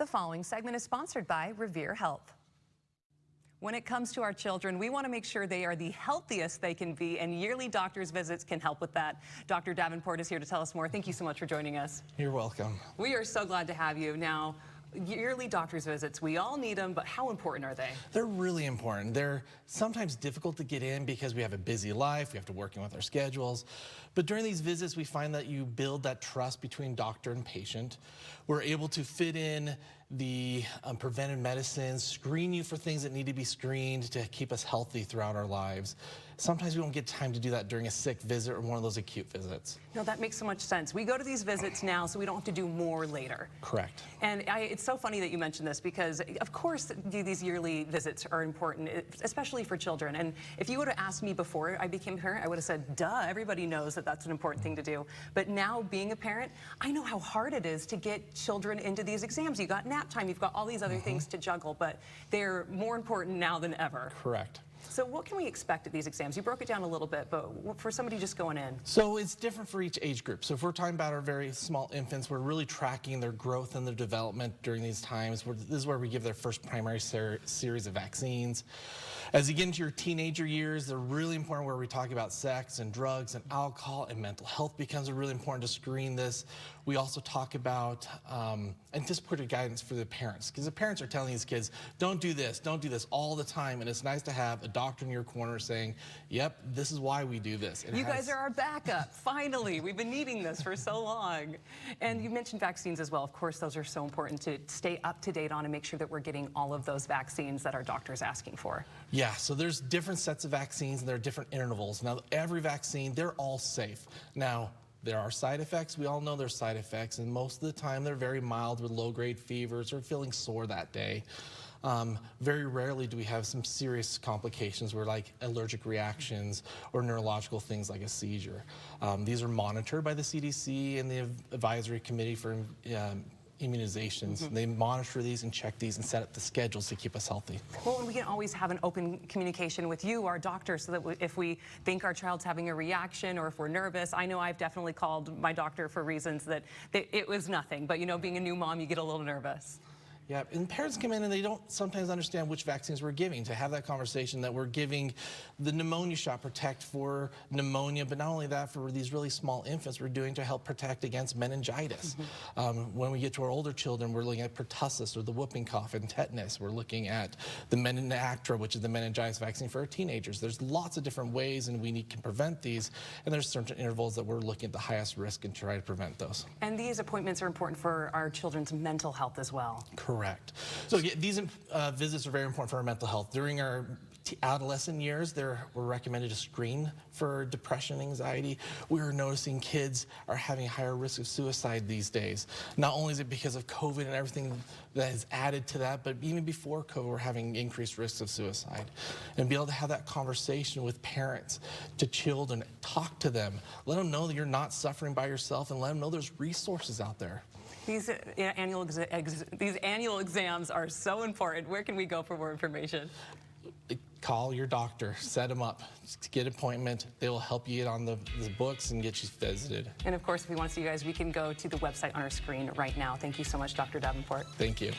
The following segment is sponsored by Revere Health. When it comes to our children, we want to make sure they are the healthiest they can be, and yearly doctor's visits can help with that. Dr. Davenport is here to tell us more. Thank you so much for joining us. You're welcome. We are so glad to have you. Now, yearly doctor's visits, we all need them, but how important are they? They're really important. They're sometimes difficult to get in because we have a busy life, we have to work in with our schedules. But during these visits, we find that you build that trust between doctor and patient. We're able to fit in the preventive medicines, screen you for things that need to be screened to keep us healthy throughout our lives. Sometimes we don't get time to do that during a sick visit or one of those acute visits. No, that makes so much sense. We go to these visits now so we don't have to do more later. Correct. And it's so funny that you mentioned this because, of course, these yearly visits are important, especially for children. And if you would have asked me before I became a parent, I would have said, duh, everybody knows that that's an important thing to do. But now, being a parent, I know how hard it is to get children into these exams. You've got nap time, you've got all these other things to juggle, but they're more important now than ever. Correct. So what can we expect at these exams? You broke it down a little bit, but for somebody just going in. So it's different for each age group. So if we're talking about our very small infants, we're really tracking their growth and their development during these times. This is where we give their first primary series of vaccines. As you get into your teenager years, they're really important where we talk about sex and drugs and alcohol, and mental health becomes really important to screen this. We also talk about anticipatory guidance for the parents, because the parents are telling these kids, don't do this all the time, and it's nice to have a doctor in your corner saying, yep, this is why we do this. You guys are our backup, finally. We've been needing this for so long. And you mentioned vaccines as well. Of course, those are so important to stay up to date on and make sure that we're getting all of those vaccines that our doctor's asking for. Yeah, so there's different sets of vaccines and there are different intervals. Now, every vaccine, they're all safe. Now, there are side effects. We all know there's side effects, and most of the time they're very mild with low-grade fevers or feeling sore that day. Very rarely do we have some serious complications where like allergic reactions or neurological things like a seizure. These are monitored by the CDC and the Advisory Committee for Immunizations. They monitor these and check these and set up the schedules to keep us healthy. Well, and we can always have an open communication with you, our doctor, so that if we think our child's having a reaction or if we're nervous. I know I've definitely called my doctor for reasons that it was nothing, but you know, being a new mom, you get a little nervous. Yeah, and parents come in and they don't sometimes understand which vaccines we're giving. To have that conversation that we're giving the pneumonia shot protect for pneumonia, but not only that, for these really small infants, we're doing to help protect against meningitis. When we get to our older children, we're looking at pertussis or the whooping cough and tetanus. We're looking at the Menactra, which is the meningitis vaccine for our teenagers. There's lots of different ways and we can prevent these, and there's certain intervals that we're looking at the highest risk and try to prevent those. And these appointments are important for our children's mental health as well. Correct. So yeah, these visits are very important for our mental health. During our adolescent years, we're recommended to screen for depression, anxiety. We're noticing kids are having a higher risk of suicide these days. Not only is it because of COVID and everything that has added to that, but even before COVID, we're having increased risks of suicide. And be able to have that conversation with parents, to children, talk to them, let them know that you're not suffering by yourself, and let them know there's resources out there. These annual exams are so important. Where can we go for more information? Call your doctor, set them up, get an appointment. They will help you get on the books and get you visited. And of course, if we want to see you guys, we can go to the website on our screen right now. Thank you so much, Dr. Davenport. Thank you.